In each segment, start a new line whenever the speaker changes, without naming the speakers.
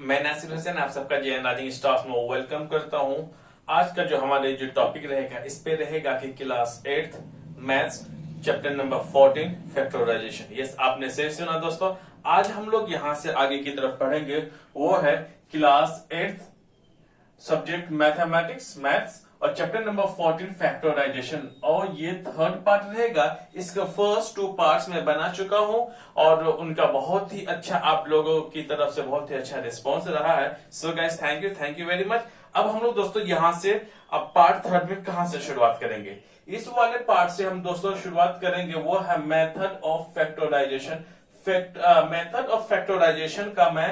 मैं नासिर हुसैन आप सबका जेएन राइजिंग स्टाफ में वेलकम करता हूं। आज का जो हमारे जो टॉपिक रहेगा इस पे रहेगा कि class 8th maths chapter number 14 factorisation. Yes, आपने सही सुना दोस्तों। आज हम लोग यहां से आगे की तरफ पढ़ेंगे, वो है class 8th subject mathematics maths और चैप्टर नंबर 14 फैक्टराइजेशन। और ये थर्ड पार्ट रहेगा। इसका फर्स्ट 2 पार्ट्स में बना चुका हूं और उनका बहुत ही अच्छा आप लोगों की तरफ से बहुत ही अच्छा रिस्पॉन्स रहा है। So guys, thank you very much. अब हम लोग दोस्तों यहां से अब पार्ट थर्ड में कहां से शुरुआत करेंगे? इस वाले पार्ट से हम दोस्तों शुरुआत करेंगे, वो है method of factorisation. Method of factorisation का मैं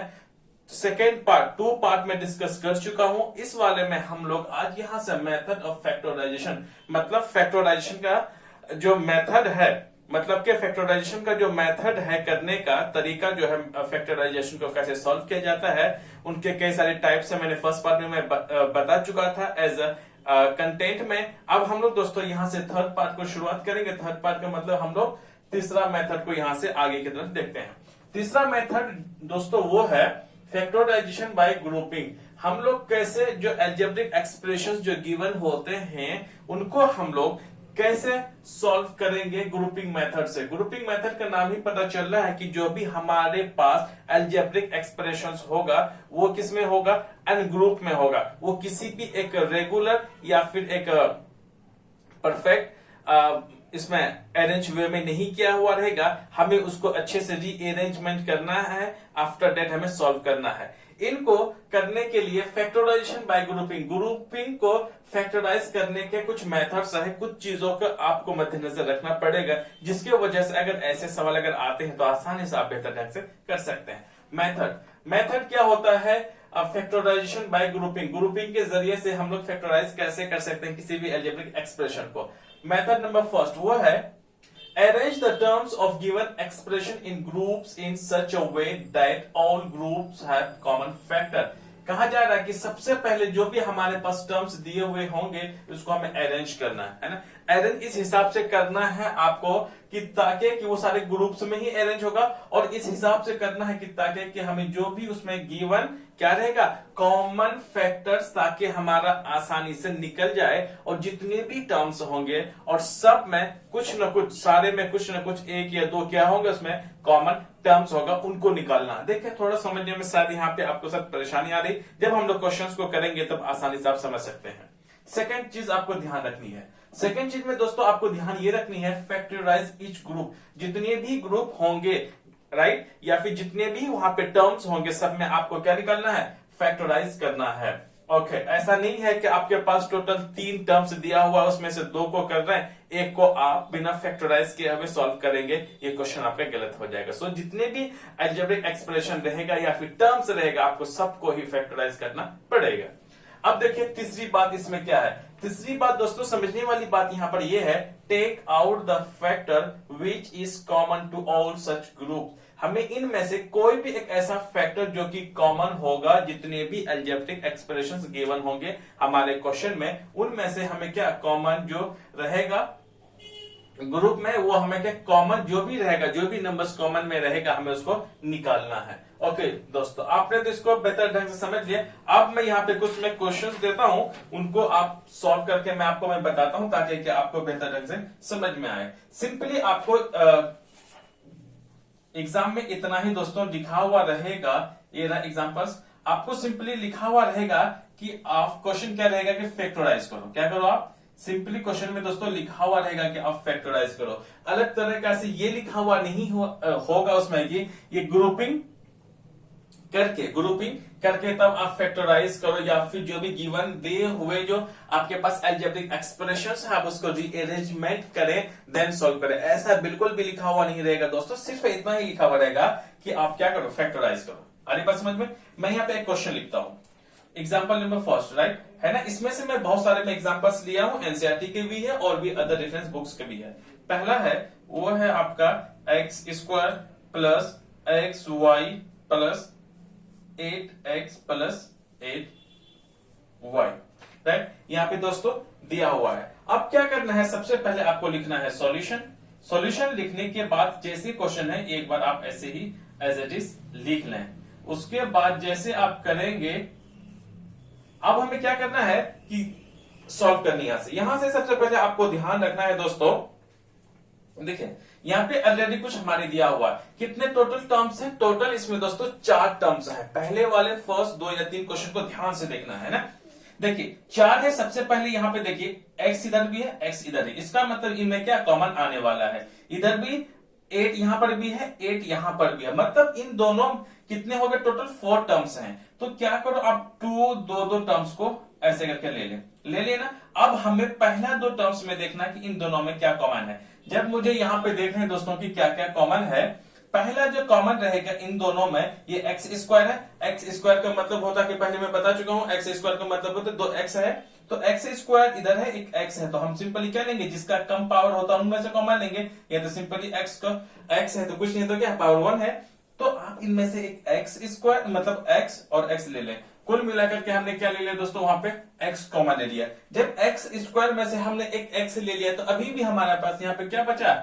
सेकेंड पार्ट 2 पार्ट में डिस्कस कर चुका हूं। इस वाले में हम लोग आज यहां से मेथड ऑफ फैक्टराइजेशन मतलब फैक्टराइजेशन का जो मेथड है, मतलब के फैक्टराइजेशन का जो मेथड है करने का तरीका जो है, फैक्टराइजेशन को कैसे सॉल्व किया जाता है, उनके कई सारे टाइप्स है। मैंने फर्स्ट पार्ट में मैं बता चुका था एज कंटेंट में। अब हम लोग दोस्तों यहां से थर्ड पार्ट को शुरुआत करेंगे। थर्ड पार्ट का मतलब हम लोग तीसरा मेथड को यहां से आगे की तरफ देखते हैं। तीसरा मेथड दोस्तों वो है फैक्टराइजेशन बाय ग्रुपिंग। हम लोग कैसे जो अलजेब्रिक एक्सप्रेशंस जो गिवन होते हैं उनको हम लोग कैसे सॉल्व करेंगे ग्रुपिंग मेथड से। ग्रुपिंग मेथड का नाम ही पता चल रहा है कि जो भी हमारे पास अलजेब्रिक एक्सप्रेशंस होगा वो किसमें होगा? एन ग्रुप में होगा। वो किसी भी एक रेगुलर या फिर एक परफेक्ट इसमें अरेंज वे में नहीं किया हुआ रहेगा। हमें उसको अच्छे से रीअरेंजमेंट करना है, आफ्टर दैट हमें सॉल्व करना है। इनको करने के लिए फैक्टराइजेशन बाय ग्रुपिंग को फैक्टराइज करने के कुछ मेथड्स है, कुछ चीजों का आपको मद्देनजर रखना पड़ेगा, जिसकी वजह से अगर ऐसे सवाल अगर आते हैं तो आसानी से आप बेहतर ढंग से कर सकते हैं। मेथड क्या होता है? फैक्टराइजेशन बाय ग्रुपिंग के जरिए से हम लोग फैक्टराइज कैसे कर सकते हैं किसी भी अलजेब्रिक एक्सप्रेशन को। मेथड नंबर फर्स्ट वो है arrange the terms of given expression in groups in such a way that all groups have common factor। कहा जा रहा है कि सबसे पहले जो भी हमारे पास टर्म्स दिए हुए होंगे उसको हमें अरेंज करना है ना। अरेंज इस हिसाब से करना है आपको कि ताकि कि वो सारे ग्रुप्स में ही अरेंज होगा, और इस हिसाब से करना है कि ताकि कि हमें जो भी उसमें गिवन क्या रहेगा, कॉमन फैक्टर्स, ताकि हमारा आसानी से निकल जाए। और जितने भी टर्म्स होंगे और सब में कुछ न कुछ, सारे में कुछ न कुछ एक या दो क्या होंगे उसमें कॉमन टर्म्स होगा, उनको निकालना। देखिए थोड़ा समझने में शायद यहाँ पे आपको सब परेशानी आ रही, जब हम लोग क्वेश्चंस को करेंगे तब आसानी से आप समझ सकते हैं। सेकेंड चीज आपको ध्यान रखनी है, सेकेंड चीज में दोस्तों आपको ध्यान ये रखनी है, फैक्टराइज ईच ग्रुप। जितने भी ग्रुप होंगे राइट, या फिर जितने भी वहां पे टर्म्स होंगे सब में आपको क्या निकालना है? फैक्टराइज करना है। ओके, ऐसा नहीं है कि आपके पास टोटल 3 टर्म्स दिया हुआ है, उसमें से 2 को कर रहे हैं, एक को आप बिना फैक्टराइज किए हुए सॉल्व करेंगे, ये क्वेश्चन आपका गलत हो जाएगा। सो जितने भी अलजेब्रिक एक्सप्रेशन रहेगा या फिर टर्म्स रहेगा आपको सबको ही फैक्टराइज करना पड़ेगा। अब देखिए तीसरी बात इसमें क्या है। तीसरी बात दोस्तों समझने वाली बात यहां पर यह है, take out the factor which is common to all such group. हमें इनमें से कोई भी एक ऐसा फैक्टर जो कि कॉमन होगा, जितने भी अलजेब्रिक एक्सप्रेशंस गिवन होंगे हमारे क्वेश्चन में, उनमें से हमें क्या कॉमन जो रहेगा ग्रुप में, वो हमें क्या कॉमन जो भी रहेगा, जो भी नंबर्स कॉमन में रहेगा हमें उसको निकालना है। ओके दोस्तों, आपने तो इसको बेहतर ढंग से समझ लिया। अब मैं यहाँ पे कुछ मैं क्वेश्चंस देता हूं, उनको आप सॉल्व करके मैं बताता हूं ताकि कि आपको बेहतर ढंग से समझ में आए। सिंपली आपको एग्जाम में इतना ही दोस्तों लिखा हुआ रहेगा, ये रहा एग्जांपल्स। आपको सिंपली लिखा हुआ रहेगा कि आप क्वेश्चन क्या रहेगा कि फैक्टराइज करो। क्या करो आप? सिंपली क्वेश्चन में दोस्तों लिखा हुआ रहेगा कि आप फैक्टराइज करो। अलग तरीका से ये लिखा हुआ नहीं होगा उसमें कि ये ग्रुपिंग करके तब आप फैक्टराइज करो, या फिर जो भी गिवन दिए हुए जो आपके पास अलजेब्रिक एक्सप्रेशंस है आप उसको रीअरेंजमेंट करें देन सॉल्व करें। ऐसा बिल्कुल भी लिखा हुआ नहीं रहेगा दोस्तों, सिर्फ इतना ही लिखा हुआ रहेगा कि आप क्या करो? फैक्टराइज करो। अरे बात समझ में? मैं यहाँ पे एक क्वेश्चन लिखता हूं, एग्जाम्पल नंबर फर्स्ट राइट है ना। इसमें से मैं बहुत सारे एग्जाम्पल्स लिया हूं, एनसीईआरटी के भी है और भी अदर रेफरेंस बुक्स के भी है। पहला है वो है आपका x square plus x y plus 8x plus 8y right, यहाँ पे दोस्तों दिया हुआ है। अब क्या करना है? सबसे पहले आपको लिखना है सॉल्यूशन। सॉल्यूशन लिखने के बाद जैसे क्वेश्चन है एक बार आप ऐसे ही एज इट इज लिख लें। उसके बाद जैसे आप करेंगे, अब हमें क्या करना है कि सॉल्व करनी यहां से सबसे पहले आपको ध्यान रखना है दोस्तों, देखिए यहाँ पे ऑलरेडी कुछ हमारे दिया हुआ है, कितने टोटल टर्म्स हैं, टोटल इसमें दोस्तों 4 टर्म्स हैं। पहले वाले फर्स्ट 2 या 3 क्वेश्चन को ध्यान से देखना है ना। देखिए 4 है, सबसे पहले यहाँ पे देखिए x इधर भी है, x इधर है, इसका मतलब इनमें क्या कॉमन आने वाला है, इधर भी 8 यहां पर भी है, 8 यहां पर भी है, मतलब इन दोनों कितने हो गए, टोटल 4 टर्म्स हैं। तो क्या करो आप दो टर्म्स को ऐसे करके ले लेना। अब हमें पहला 2 टर्म्स में देखना कि इन दोनों में क्या कॉमन है। जब मुझे यहाँ पे देखना है दोस्तों कि क्या क्या कॉमन है, पहला जो कॉमन रहेगा इन दोनों में ये एक्स स्क्वायर है। एक्स स्क्वायर का मतलब होता है कि पहले मैं बता चुका हूं, एक्स स्क्वायर का मतलब होता है 2x है, तो एक्स स्क्वायर इधर है, एक x है, तो हम सिंपली क्या लेंगे, जिसका कम पावर होता है उनमें से कॉमन लेंगे। या तो सिंपली x का x है तो कुछ नहीं तो क्या पावर 1 है, तो आप इनमें से एक एक्स स्क्वायर मतलब x और x ले लें। कुल मिलाकर के हमने क्या ले लिया दोस्तों, वहां पे x कॉमन ले लिया। जब एक्स स्क्वायर में से हमने एक x ले लिया तो अभी भी हमारे पास यहाँ पे क्या बचा,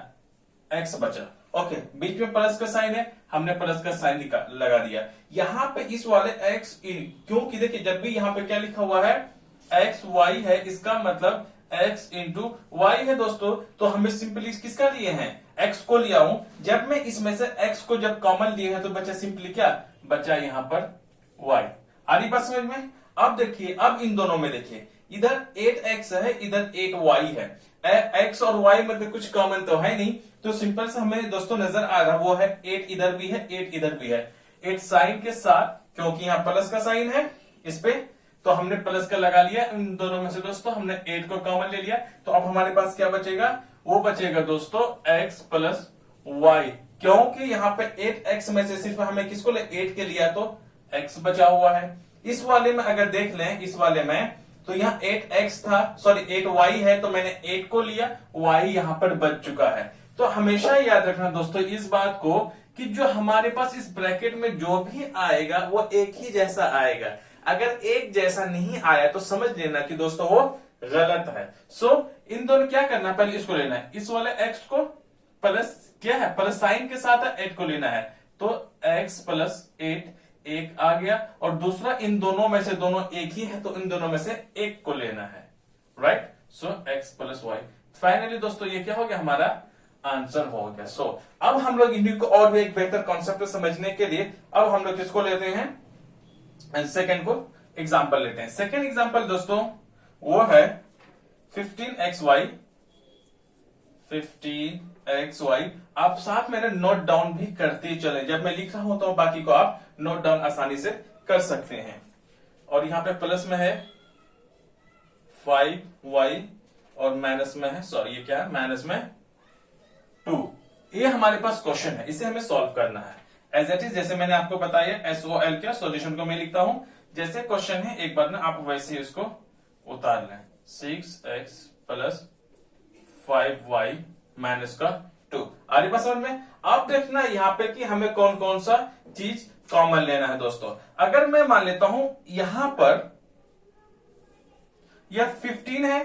x बचा। ओके, बीच में प्लस का साइन है, हमने प्लस का साइन लगा दिया। यहाँ पे इस वाले x इन, क्योंकि देखिए जब भी यहाँ पे क्या लिखा हुआ है x y है, इसका मतलब x इंटू y है दोस्तों, तो हमें सिंपली किसका लिए हैं, x को लिया हूं। जब मैं इसमें से x को जब कॉमन लिए हैं तो बचा सिंपली क्या बचा, यहाँ पर y। आ रही बात समझ में। अब देखिए, अब इन दोनों में देखिए, इधर 8x है, इधर 8y है, x और y में तो कुछ कॉमन तो है नहीं, तो सिंपल से हमें दोस्तों नजर आ रहा वो है 8 इधर भी है, 8 इधर भी है। 8 साइन के साथ, क्योंकि यहाँ प्लस का साइन है इस पे, तो हमने प्लस का लगा लिया। इन दोनों में से दोस्तों हमने 8 को कॉमन ले लिया, तो अब हमारे पास क्या बचेगा, वो बचेगा दोस्तों x प्लस y, क्योंकि यहाँ पे 8x में से सिर्फ हमें किसको ले 8 के लिया तो x बचा हुआ है। इस वाले में अगर देख लें, इस वाले में तो यहाँ 8x था, सॉरी 8y है, तो मैंने 8 को लिया, y यहाँ पर बच चुका है। तो हमेशा याद रखना दोस्तों इस बात को कि जो हमारे पास इस ब्रैकेट में जो भी आएगा वो एक ही जैसा आएगा। अगर एक जैसा नहीं आया तो समझ लेना कि दोस्तों वो गलत है। सो इन दोनों क्या करना है, पहले इसको लेना है, इस वाले x को प्लस क्या है, प्लस साइन के साथ 8 को लेना है, तो x प्लस 8 एक आ गया, और दूसरा इन दोनों में से दोनों एक ही है, तो इन दोनों में से एक को लेना है, राइट। सो x प्लस वाई, फाइनली दोस्तों ये क्या हो गया, हमारा आंसर हो गया। सो अब हम लोग इन्हीं को और भी एक बेहतर कॉन्सेप्ट समझने के लिए अब हम लोग किसको लेते हैं, सेकंड को एग्जांपल लेते हैं। सेकंड एग्जांपल दोस्तों वो है 15xy। 15xy आप साथ में नोट डाउन भी करते चले, जब मैं लिख रहा हूं तो बाकी को आप नोट डाउन आसानी से कर सकते हैं। और यहां पे प्लस में है 5y और माइनस में है, सॉरी ये क्या है, माइनस में 2। ये हमारे पास क्वेश्चन है, इसे हमें सॉल्व करना है एज इट इज, जैसे मैंने आपको बताया SOL क्या सॉल्यूशन को मैं लिखता हूं, जैसे क्वेश्चन है एक बार ना आप वैसे इसको उतार लें। 6x प्लस 5y माइनस का 2। आ रही बात समझ में। अब देखना यहाँ पे कि हमें कौन कौन सा चीज कॉमन लेना है दोस्तों। अगर मैं मान लेता हूं यहां पर यह 15 है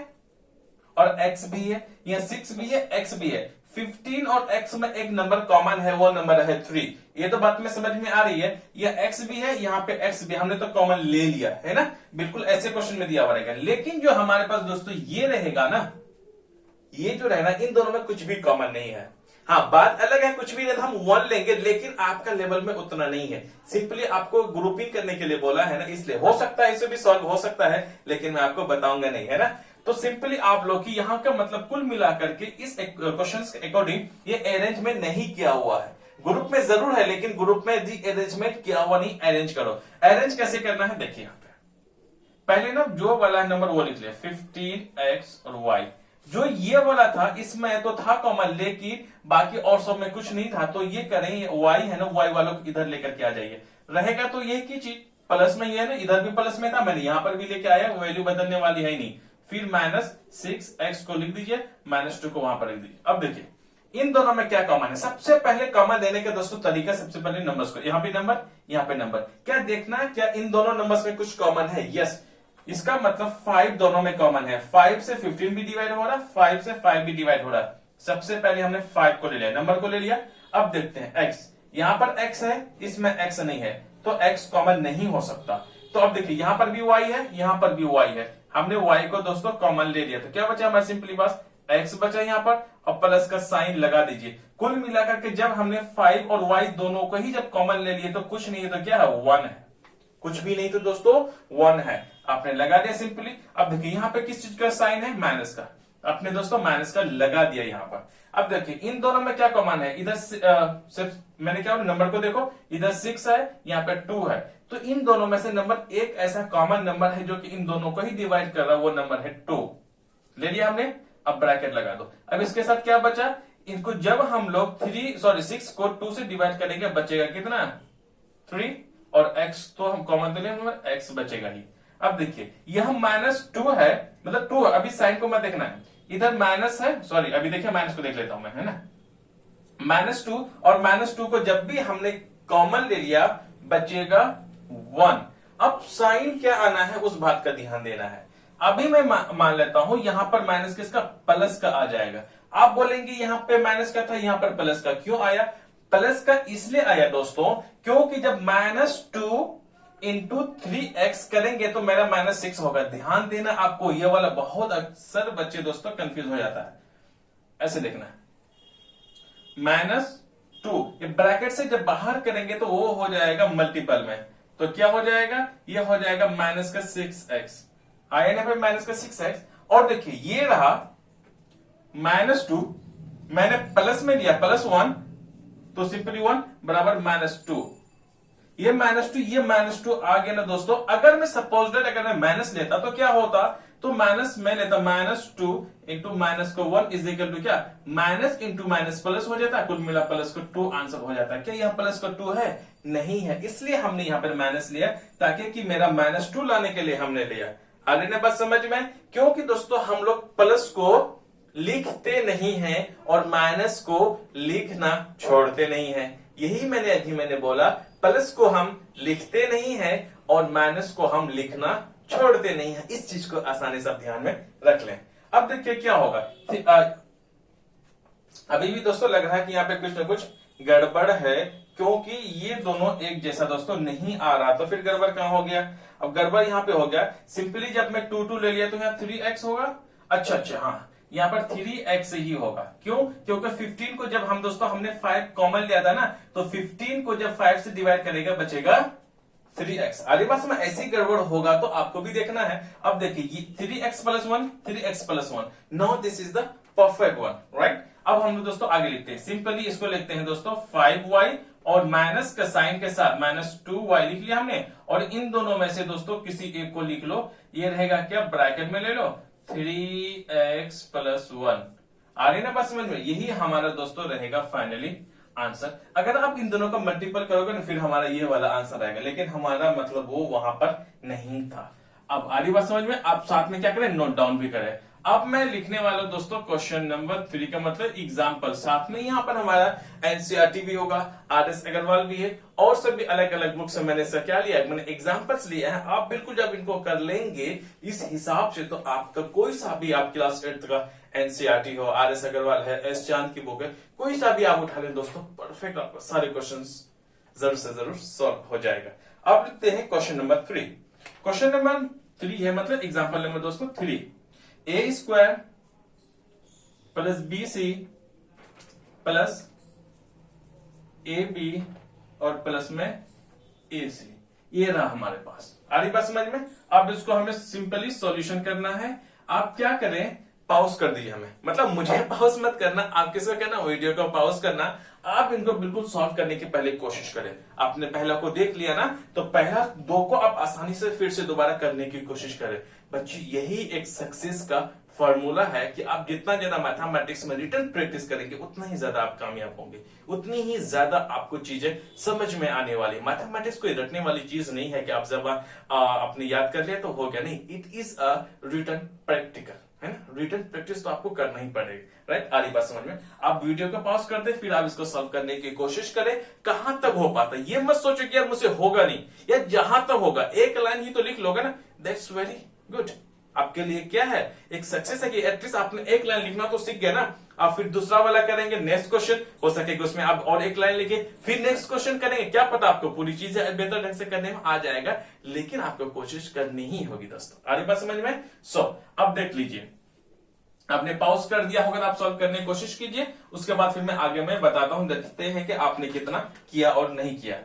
और x भी है, यह 6 भी है, x भी है, 15 और x में एक नंबर कॉमन है, वो नंबर है 3। ये तो बात में समझ में आ रही है। यह x भी है, यहाँ पे x भी, हमने तो कॉमन ले लिया है ना, बिल्कुल ऐसे क्वेश्चन में दिया हुआ रहेगा। लेकिन जो हमारे पास दोस्तों ये रहेगा ना, ये जो रहेगा इन दोनों में कुछ भी कॉमन नहीं है। हाँ बात अलग है, कुछ भी नहीं तो हम 1 लेंगे, लेकिन आपका लेवल में उतना नहीं है। सिंपली आपको ग्रुपिंग करने के लिए बोला है ना, इसलिए हो सकता है इसे भी सॉल्व हो सकता है, लेकिन मैं आपको बताऊंगा नहीं, है ना। तो सिंपली आप लोग की यहाँ का मतलब कुल मिलाकर के इस क्वेश्चन के अकॉर्डिंग ये अरेंजमेंट नहीं किया हुआ है। ग्रुप में जरूर है, लेकिन ग्रुप में दी अरेंजमेंट किया हुआ नहीं। अरेंज करो, अरेंज कैसे करना है देखिए यहाँ पे। पहले ना जो वाला नंबर वो लिख लिया 15x और y। जो ये वाला था इसमें तो था कॉमन, लेकिन बाकी और सब में कुछ नहीं था, तो ये करें y है ना, y वालों को इधर लेकर के आ जाइए, रहेगा तो ये की चीज प्लस में ये है ना, इधर भी प्लस में था, मैंने यहां पर भी लेके आया, वैल्यू बदलने वाली है ही नहीं। फिर माइनस 6x को लिख दीजिए, माइनस 2 को वहां पर लिख दीजिए। अब देखिए इन दोनों में क्या कॉमन है। सबसे पहले कॉमन लेने का दोस्तों तरीका, सबसे पहले नंबर्स को, यहाँ पे नंबर यहाँ पे नंबर, क्या देखना क्या इन दोनों नंबर्स में कुछ कॉमन है। यस, इसका मतलब 5 दोनों में कॉमन है। 5 से 15 भी डिवाइड हो रहा है, 5 से 5 भी डिवाइड हो रहा है। सबसे पहले हमने 5 को ले लिया, नंबर को ले लिया। अब देखते हैं x, यहां पर x है, इसमें x नहीं है, तो x कॉमन नहीं हो सकता। तो अब देखिए यहां पर भी y है, यहां पर भी y है, हमने y को दोस्तों कॉमन ले लिया, तो क्या बचा हमारे सिंपली बस x बचा यहां पर, और प्लस का साइन लगा दीजिए। कुल मिलाकर के जब हमने 5 और y दोनों को ही जब कॉमन ले लिए तो कुछ नहीं है तो क्या है 1 है, कुछ भी नहीं तो दोस्तों 1 है, आपने लगा दिया सिंपली। अब देखिए यहां पे किस चीज का साइन है, माइनस का, आपने दोस्तों माइनस का लगा दिया यहां पर। अब देखिए इन दोनों में क्या कॉमन है, इधर सिर्फ मैंने क्या नंबर को देखो, इधर 6 है, यहाँ पे 2 है, तो इन दोनों में से नंबर एक ऐसा कॉमन नंबर है जो कि इन दोनों को ही डिवाइड कर रहा है, वो नंबर है 2, ले लिया हमने। अब ब्रैकेट लगा दो। अब इसके साथ क्या बचा, इनको जब हम लोग 6 को 2 से डिवाइड करेंगे बचेगा कितना 3, और x तो हम कॉमन तो लेंगे, x बचेगा ही। अब देखिए यह -2 है, मतलब 2 है, अभी साइन को मत देखना है, इधर माइनस है, सॉरी अभी देखिए माइनस को देख लेता हूं मैं, है ना, -2, और -2 को जब भी हमने कॉमन ले लिया बचेगा 1। अब साइन क्या आना है उस बात का ध्यान देना है। अभी मैं मान लेता हूं यहां पर माइनस किसका, प्लस का आ जाएगा। आप बोलेंगे यहां पे माइनस का था, यहां पर प्लस का क्यों आया, प्लस का इसलिए आया दोस्तों क्योंकि जब -2 इंटू 3x करेंगे तो मेरा -6 होगा। ध्यान देना आपको, ये वाला बहुत अक्सर बच्चे दोस्तों कंफ्यूज हो जाता है, ऐसे देखना है, -2 ये ब्रैकेट से जब बाहर करेंगे तो वो हो जाएगा मल्टीपल में, तो क्या हो जाएगा, ये हो जाएगा -6x, आया ना भाई -6x। और देखिए ये रहा -2, मैंने प्लस में लिया +1, तो सिंपली 1 बराबर -2, ये -2 ये -2 आ गया ना दोस्तों। अगर मैं सपोज दैट अगर मैं माइनस लेता तो क्या होता, तो माइनस में लेता -2 इंटू -1 इज इक्वल टू क्या, माइनस इंटू माइनस प्लस हो जाता है, कुल मिला प्लस को 2 आंसर हो जाता है। क्या यहाँ प्लस का 2 है, नहीं है, इसलिए हमने यहाँ पर माइनस लिया, ताकि कि मेरा -2 लाने के लिए हमने लिया। आ रही ना बात समझ में, क्योंकि दोस्तों हम लोग प्लस को लिखते नहीं हैं और माइनस को लिखना छोड़ते नहीं हैं, यही मैंने बोला, प्लस को हम लिखते नहीं हैं और माइनस को हम लिखना छोड़ते नहीं हैं। इस चीज को आसानी से ध्यान में रख लें। अब देखिए क्या होगा, अभी भी दोस्तों लग रहा है कि यहाँ पे कुछ ना कुछ गड़बड़ है, क्योंकि ये दोनों एक जैसा दोस्तों नहीं आ रहा, तो फिर गड़बड़ कहां हो गया, अब गड़बड़ यहाँ पे हो गया, सिंपली जब मैं 2 ले लिया तो यहाँ 3x होगा, अच्छा हाँ यहाँ पर 3x ही होगा, क्यों, क्योंकि 15 को जब हम दोस्तों हमने 5 कॉमन लिया था ना, तो 15 को जब 5 से डिवाइड करेगा बचेगा 3x। आगे बात में ऐसी गड़बड़ होगा तो आपको भी देखना है। अब देखिए 3x + 1, 3x + 1, now this is the perfect one, right. अब हम लोग दोस्तों आगे लिखते हैं, सिंपली इसको लिखते हैं दोस्तों 5y और माइनस का साइन के साथ -2y लिख लिया हमने, और इन दोनों में से दोस्तों किसी एक को लिख लो, ये रहेगा क्या, ब्रैकेट में ले लो 3x + 1। आ रही ना बात समझ में, यही हमारा दोस्तों रहेगा फाइनली आंसर। अगर आप इन दोनों का मल्टीपल करोगे ना फिर हमारा ये वाला आंसर आएगा, लेकिन हमारा मतलब वो वहां पर नहीं था। अब आ रही बात समझ में, आप साथ में क्या करें, नोट डाउन भी करें। अब मैं लिखने वाला हूं दोस्तों क्वेश्चन नंबर 3 का मतलब एग्जाम्पल, साथ में यहाँ पर हमारा एनसीईआरटी भी होगा, RS अग्रवाल भी है, और सभी अलग अलग बुक से मैंने क्या लिया है, मैंने एग्जाम्पल्स लिया है। आप बिल्कुल जब इनको कर लेंगे इस हिसाब से, तो आपका कोई सा भी आप क्लास 8 का एनसीईआरटी हो, RS अग्रवाल है, S चांद की बुक है, कोई सा भी आप उठा लें दोस्तों, परफेक्ट आपका सारे क्वेश्चन जरूर से जरूर सॉल्व हो जाएगा। अब लिखते हैं क्वेश्चन नंबर 3। क्वेश्चन नंबर 3 है मतलब एग्जाम्पल नंबर दोस्तों 3, a² + bc + ab और प्लस में ac, ये रहा हमारे पास। आ रही बात समझ में। अब इसको हमें सिंपली सॉल्यूशन करना है। आप क्या करें, पॉज कर दीजिए हमें, मतलब मुझे पॉज मत करना, आप किसको कहना, वीडियो को पॉज करना। आप इनको बिल्कुल सॉल्व करने की पहले कोशिश करें। आपने पहला को देख लिया ना, तो पहला 2 को आप आसानी से फिर से दोबारा करने की कोशिश करें। बच्चे यही एक सक्सेस का फॉर्मूला है कि आप जितना ज्यादा मैथमेटिक्स में रिटन प्रैक्टिस करेंगे उतना ही ज्यादा आप कामयाब होंगे, उतनी ही ज्यादा आपको चीजें समझ में आने वाली। मैथमेटिक्स कोई रटने वाली चीज नहीं है कि आप जब अपने याद कर लिया तो हो गया, नहीं, it is a written practical, है ना, रिटन प्रैक्टिस तो आपको करना ही पड़ेगी, राइट। आ रही बात समझ में। आप वीडियो को पॉज कर दे, फिर आप इसको सॉल्व करने की कोशिश करें। कहां तक हो पाता है ये मत सोचो कि यार मुझसे होगा नहीं, या जहां तक होगा एक लाइन ही तो लिख लोगे ना, दैट्स वेरी गुड। आपके लिए क्या है, एक सक्सेस है कि एटलीस्ट आपने एक लाइन लिखना तो सीख गया ना। अब फिर दूसरा वाला करेंगे, नेक्स्ट क्वेश्चन हो सकेगा उसमें आप और एक लाइन लिखे, फिर नेक्स्ट क्वेश्चन करेंगे। क्या पता आपको पूरी चीजें बेहतर ढंग से करने में आ जाएगा, लेकिन आपको कोशिश करनी ही होगी दोस्तों। आ रही बात समझ में? अब देख लीजिए, आपने पॉज कर दिया होगा, आप सॉल्व करने की कोशिश कीजिए, उसके बाद फिर मैं आगे में बताता हूं, देखते हैं कि आपने कितना किया और नहीं किया।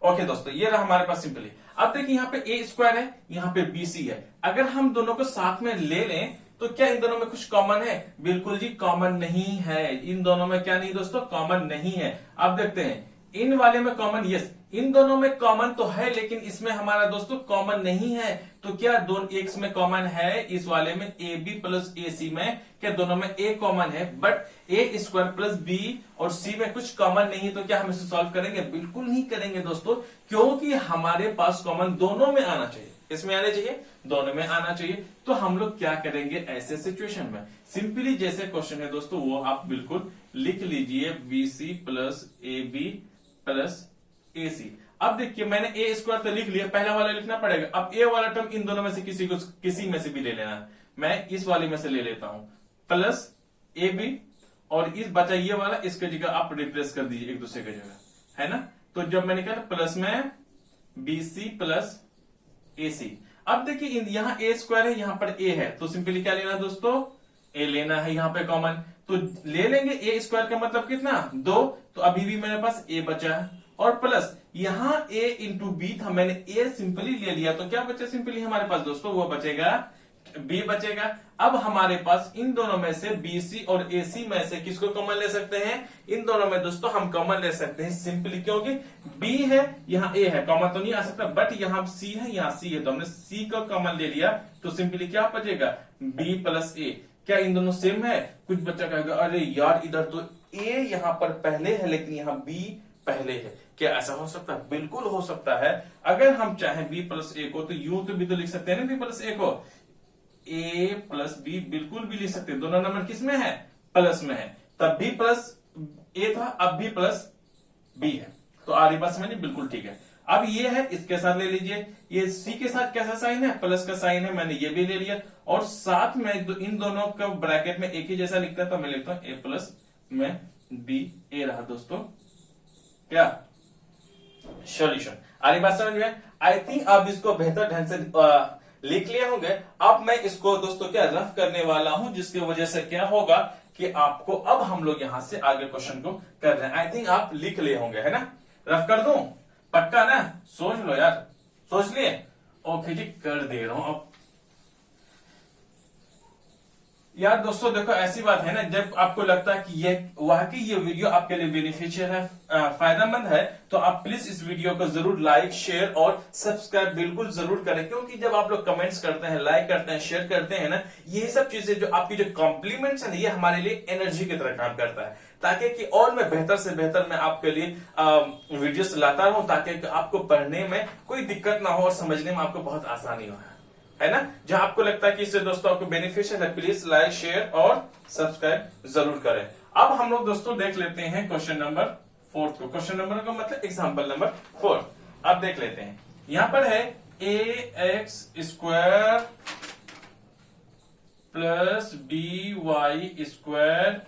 ओके दोस्तों, ये रहा हमारे पास सिंपली। अब देखिए यहाँ पे ए स्क्वायर है, यहाँ पे बीसी है, अगर हम दोनों को साथ में ले लें तो क्या इन दोनों में कुछ कॉमन है? बिल्कुल जी कॉमन नहीं है, इन दोनों में क्या नहीं दोस्तों, कॉमन नहीं है। अब देखते हैं इन वाले में कॉमन, यस इन दोनों में कॉमन तो है, लेकिन इसमें हमारा दोस्तों कॉमन नहीं है। तो क्या दोनों एक में कॉमन है, इस वाले में ए बी प्लस ए सी में क्या दोनों में ए कॉमन है, but a square plus b और सी में कुछ कॉमन नहीं है। तो क्या हम इसे सॉल्व करेंगे? बिल्कुल नहीं करेंगे दोस्तों, क्योंकि हमारे पास कॉमन दोनों में आना चाहिए, इसमें आने चाहिए, दोनों में आना चाहिए। तो हम लोग क्या करेंगे ऐसे सिचुएशन में? सिंपली जैसे क्वेश्चन है दोस्तों वो आप बिल्कुल लिख लीजिए, B C plus A B plus A C. अब देखिए मैंने ए स्क्वायर तो लिख लिया, पहला वाला लिखना पड़ेगा। अब ए वाला टर्म इन दोनों में से किसी में से भी ले लेना, मैं इस वाले में से ले लेता हूं, प्लस ए बी, और इस बचा ये वाला, इसके जगह आप रिप्लेस कर दीजिए एक दूसरे की जगह, है ना। तो जब मैंने कहा प्लस में बी सी प्लस ए सी। अब देखिए यहाँ ए स्क्वायर है, यहाँ पर ए है, तो सिंपली क्या लेना दोस्तों, ए लेना है यहाँ पे कॉमन, तो ले लेंगे। ए स्क्वायर का मतलब कितना, 2, तो अभी भी मेरे पास ए बचा है, और प्लस यहाँ ए इंटू बी था, मैंने ए सिंपली ले लिया, तो क्या बचा सिंपली हमारे पास दोस्तों, वो बचेगा बी बचेगा। अब हमारे पास इन दोनों में से बी सी और ए सी में से किसको कॉमन ले सकते हैं? इन दोनों में दोस्तों हम कॉमन ले सकते हैं सिंपली, क्योंकि बी है यहाँ ए है, कॉमन तो नहीं आ सकता, बट यहाँ सी है यहाँ सी है, तो हमने सी को कॉमन ले लिया, तो सिंपली क्या बचेगा, बी प्लस ए। क्या इन दोनों सेम है? कुछ बच्चा कहेगा अरे यार इधर तो ए यहाँ पर पहले है लेकिन यहाँ बी पहले है, क्या ऐसा हो सकता है? बिल्कुल हो सकता है। अगर हम चाहें बी प्लस ए को, तो यूं तो भी तो लिख सकते हैं ना, बी प्लस ए को, ए प्लस बी बिल्कुल भी लिख सकते हैं। दोनों नंबर किस में है? प्लस में है, तब भी प्लस ए था, अब भी प्लस बी है, तो आ रही बात समझिए, बिल्कुल ठीक है। अब ये है, इसके साथ ले लीजिए, ये सी के साथ कैसा साइन है, प्लस का साइन है, मैंने ये भी ले लिया, और साथ में इन दोनों का ब्रैकेट में एक ही जैसा लिखता है, तो मैं लिखता हूं ए प्लस में बी, ए रहा दोस्तों क्या सॉल्यूशन। आ रही बात समझ में? आई थिंक आप इसको बेहतर ढंग से लिख लिए होंगे। अब मैं इसको दोस्तों क्या रफ करने वाला हूं, जिसकी वजह से क्या होगा कि आपको अब हम लोग यहां से आगे क्वेश्चन को कर रहे हैं। आई थिंक आप लिख लिए होंगे, है ना। रफ कर दूं? पक्का ना? सोच लो यार, सोच लिए? ओके जी, कर दे रहा हूं अब। यार दोस्तों देखो ऐसी बात है ना, जब आपको लगता है कि ये वाकई ये वीडियो आपके लिए बेनिफिशियल है, फायदेमंद है, तो आप प्लीज इस वीडियो को जरूर लाइक शेयर और सब्सक्राइब बिल्कुल जरूर करें, क्योंकि जब आप लोग कमेंट्स करते हैं, लाइक करते हैं, शेयर करते हैं ना, ये सब चीजें जो आपकी जो कॉम्प्लीमेंट्स है, ये हमारे लिए एनर्जी की तरह काम करता है, ताकि कि और मैं बेहतर से बेहतर मैं आपके लिए वीडियोस लाता रहूं, ताकि आपको पढ़ने में कोई दिक्कत ना हो और समझने में आपको बहुत आसानी हो, है ना। जहां आपको लगता है कि इससे दोस्तों आपको बेनिफिशियल है, प्लीज लाइक शेयर और सब्सक्राइब जरूर करें। अब हम लोग दोस्तों देख लेते हैं क्वेश्चन नंबर 4 को। क्वेश्चन नंबर का मतलब एग्जांपल नंबर 4। अब देख लेते हैं, यहां पर है A X square plus B Y square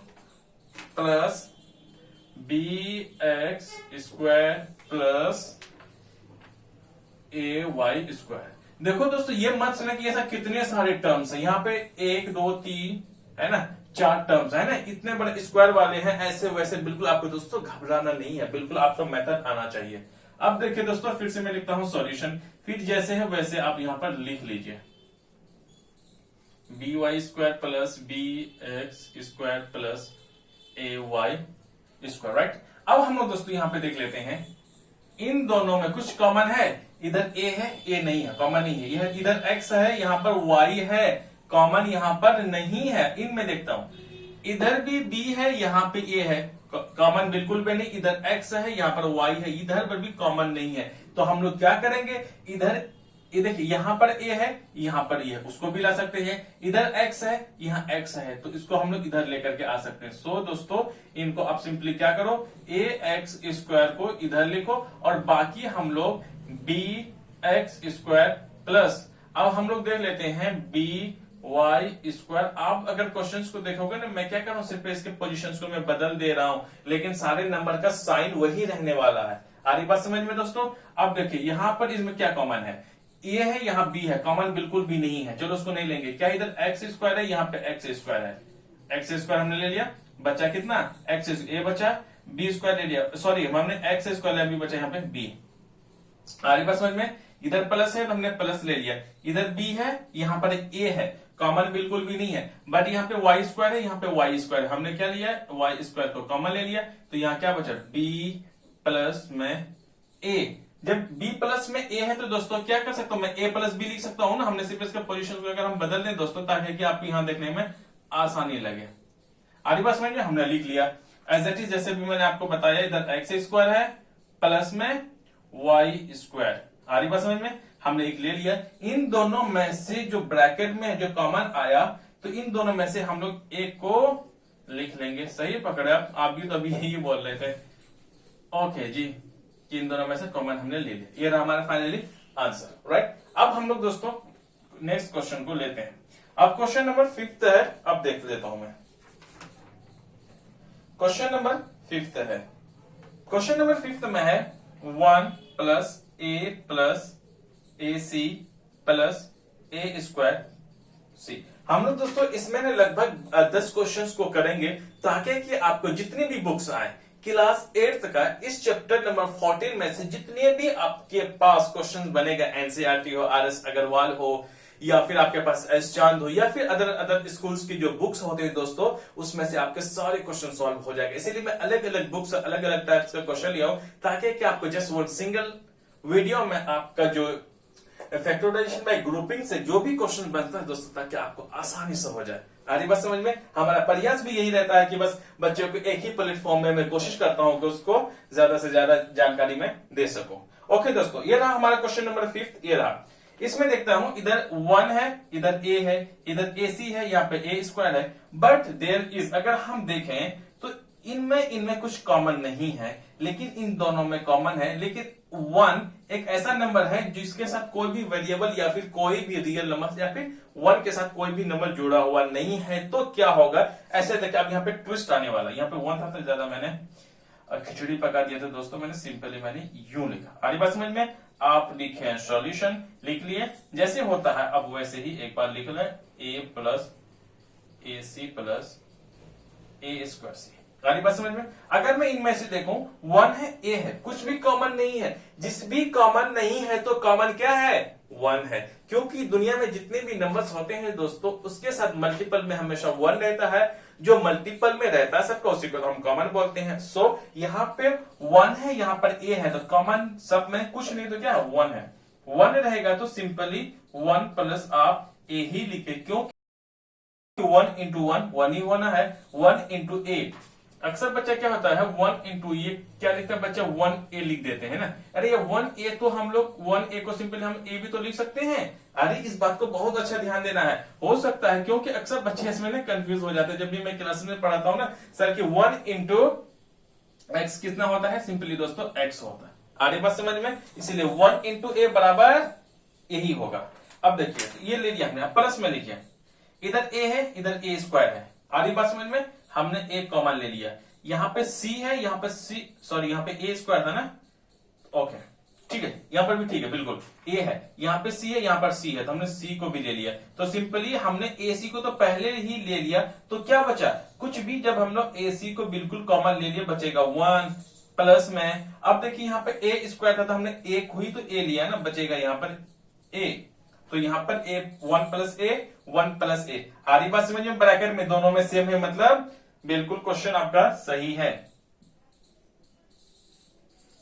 plus B X square plus A Y square. देखो दोस्तों ये मत सुना कि ऐसा कितने सारे टर्म्स हैं, यहाँ पे 1 2 3 है ना, 4 टर्म्स है ना, इतने बड़े स्क्वायर वाले हैं, ऐसे वैसे बिल्कुल आपको दोस्तों घबराना नहीं है, बिल्कुल आपका मेथड आना चाहिए। अब देखिए दोस्तों फिर से मैं लिखता हूं सॉल्यूशन, फिर जैसे है वैसे आप यहां पर लिख लीजिए, B Y square plus B X square plus A Y square, right. अब हम लोग दोस्तों यहां पे देख लेते हैं, इन दोनों में कुछ कॉमन है, इधर a है, a नहीं है, कॉमन नहीं है, यह इधर x है, यहाँ पर y है, कॉमन यहाँ पर नहीं है। इनमें देखता हूं, इधर भी b है, यहाँ पे a है, कॉमन बिल्कुल भी नहीं, इधर x है, यहाँ पर y है, इधर पर भी कॉमन नहीं है। तो हम लोग क्या करेंगे, इधर ये देखिए यहाँ पर a है, यहाँ पर ये है, उसको भी ला सकते हैं, इधर x है, यहाँ x है, तो इसको हम लोग इधर लेकर के आ सकते हैं। सो दोस्तों इनको आप सिंपली क्या करो, a x स्क्वायर को इधर लिखो और बाकी हम लोग b x स्क्वायर प्लस, अब हम लोग देख लेते हैं b वाई स्क्वायर। आप अगर क्वेश्चंस को देखोगे ना, मैं क्या कर रहा हूं, सिर्फ इसके पोजीशंस को मैं बदल दे रहा हूं, लेकिन सारे नंबर का साइन वही रहने वाला है। आ रही बात समझ में दोस्तों? अब देखिए यहां पर इसमें क्या कॉमन है, ए है, यहाँ बी है, कॉमन बिल्कुल भी नहीं है, चलो उसको नहीं लेंगे। क्या इधर एक्स स्क्वायर है, यहाँ पे एक्स स्क्वायर है, एक्स स्क्वायर हमने ले लिया, बचा कितना एक्स, ए बचा, बी स्क्वायर ले लिया, सॉरी हमने एक्स स्क्वायर लिया, बी बचा यहाँ पे बी। आ रही बात समझ में? इधर प्लस है तो हमने प्लस ले लिया, इधर बी है, यहाँ पर ए है, कॉमन बिल्कुल भी नहीं है, बट यहाँ पे वाई स्क्वायर है, यहाँ पे वाई स्क्वायर, हमने क्या लिया, वाई स्क्वायर को कॉमन ले लिया, तो यहाँ क्या बचा, बी प्लस में ए। जब b प्लस में a है तो दोस्तों क्या कर सकता हूं मैं, a प्लस बी लिख सकता हूं ना, हमने सिर्फ इसका पोजीशन को अगर हम बदल दें दोस्तों, ताकि कि आपको यहां देखने में आसानी लगे। आरी बात समझ में? हमने लिख लिया एज इट इज, जैसे भी मैंने आपको बताया, इधर एक्स स्क्वायर है प्लस में वाई स्क्वायर। आरी बात समझ में? हमने एक ले लिया, इन दोनों में से जो ब्रैकेट में जो कॉमन आया, तो इन दोनों में से हम लोग एक को लिख लेंगे। सही पकड़े आप भी तो अभी यही बोल रहे थे। ओके जी, इन दोनों में से कॉमन हमने ले लिया, ये रहा हमारा फाइनली आंसर, राइट। अब हम लोग दोस्तों नेक्स्ट क्वेश्चन को लेते हैं। अब क्वेश्चन नंबर 5 है, अब देख लेता हूं मैं। क्वेश्चन नंबर 5 है, क्वेश्चन नंबर 5 में है 1 plus A C plus A square सी। हम लोग दोस्तों इसमें लगभग 10 क्वेश्चंस को करेंगे, ताकि कि आपको जितनी भी बुक्स आए क्लास 8th का इस चैप्टर नंबर 14 में से जितने भी आपके पास क्वेश्चन बनेगा, एनसीईआरटी हो, आरएस अग्रवाल हो, या फिर आपके पास एस चांद हो, या फिर अदर स्कूल्स की जो बुक्स होते हैं दोस्तों, उसमें से आपके सारे क्वेश्चन सॉल्व हो जाएंगे। इसीलिए मैं अलग अलग बुक्स, अलग अलग टाइप्स का क्वेश्चन लिया हूं, ताकि कि आपको जस्ट वन सिंगल वीडियो में आपका जो फैक्टराइजेशन बाय ग्रुपिंग से जो भी क्वेश्चन बनता है दोस्तों, ताकि आपको आसानी से हो जाए। आ रही बात समझ में? हमारा प्रयास भी यही रहता है कि बस बच्चों को एक ही प्लेटफॉर्म में मैं कोशिश करता हूं कि उसको ज्यादा से ज्यादा जानकारी में दे सकूं। ओके दोस्तों, ये रहा हमारा क्वेश्चन नंबर 5, ये रहा। इसमें देखता हूं, इधर 1 है, इधर a है, इधर ac है, यहाँ पे a स्क्वायर है, बट देयर इज, अगर हम देखें तो इनमें कुछ कॉमन नहीं है, लेकिन इन दोनों में कॉमन है। लेकिन 1 एक ऐसा नंबर है जिसके साथ कोई भी वेरिएबल या फिर कोई भी रियल नंबर या फिर 1 के साथ कोई भी नंबर जुड़ा हुआ नहीं है, तो क्या होगा, ऐसे देखिए अब यहाँ पे ट्विस्ट आने वाला। यहाँ पे 1 था तो ज्यादा मैंने खिचड़ी पका दिया था दोस्तों, मैंने यूं लिखा। आ रही बात समझ में? आप लिखे सॉल्यूशन, लिख लिए जैसे होता है, अब वैसे ही एक बार लिख लें, a plus A C plus A square C. सारी बात समझ में? अगर मैं इनमें से देखूं, 1 है, a है, कुछ भी कॉमन नहीं है, जिस भी कॉमन नहीं है तो कॉमन क्या है, 1 है, क्योंकि दुनिया में जितने भी नंबर्स होते हैं दोस्तों, उसके साथ मल्टीपल में हमेशा 1 रहता है। जो मल्टीपल में रहता है सबका, उसी को तो हम कॉमन बोलते हैं। सो यहाँ पे 1 है, यहाँ पर a है, तो कॉमन सब में कुछ नहीं, तो क्या है, 1 है। 1 रहेगा तो सिंपली 1 प्लस आप a ही लिखे, क्योंकि 1 इंटू 1 ही होना है, 1 इंटू a। अक्सर बच्चा क्या होता है, 1 इंटू ये क्या लिखता है बच्चा, 1a लिख देते हैं ना। अरे ये 1a तो हम लोग 1a को सिंपली हम a भी तो लिख सकते हैं। अरे इस बात को बहुत अच्छा ध्यान देना है, हो सकता है क्योंकि अक्सर बच्चे इसमें ना कंफ्यूज हो जाते हैं। जब भी मैं क्लास में पढ़ाता हूँ ना सर कि 1 इंटू एक्स कितना होता है, सिंपली दोस्तों x होता है। आगे बात समझ में? इसीलिए 1 इंटू a बराबर यही होगा। अब देखिए ये ले लिया हमने, प्लस में लिखिए, इधर a है, इधर a स्क्वायर है। आगे बात समझ में? हमने एक कॉमन ले लिया, यहाँ पे c है, यहाँ पे c, सॉरी यहाँ पे a स्क्वायर था ना, ओके ठीक है, यहाँ पर भी ठीक है, बिल्कुल a है, यहाँ पे c है, यहाँ पर c है, तो हमने c को भी ले लिया। तो सिंपली हमने ac को तो पहले ही ले लिया, तो क्या बचा, कुछ भी। जब हम लोग ac को बिल्कुल कॉमन ले लिया, बचेगा 1 प्लस में। अब देखिए यहाँ पे a स्क्वायर था, तो हमने एक हुई तो a लिया ना, बचेगा यहाँ पर a, तो यहाँ पर a 1 plus a 1 plus a। आरी बात समझ में? ब्रैकेट में दोनों में सेम है, मतलब बिल्कुल क्वेश्चन आपका सही है।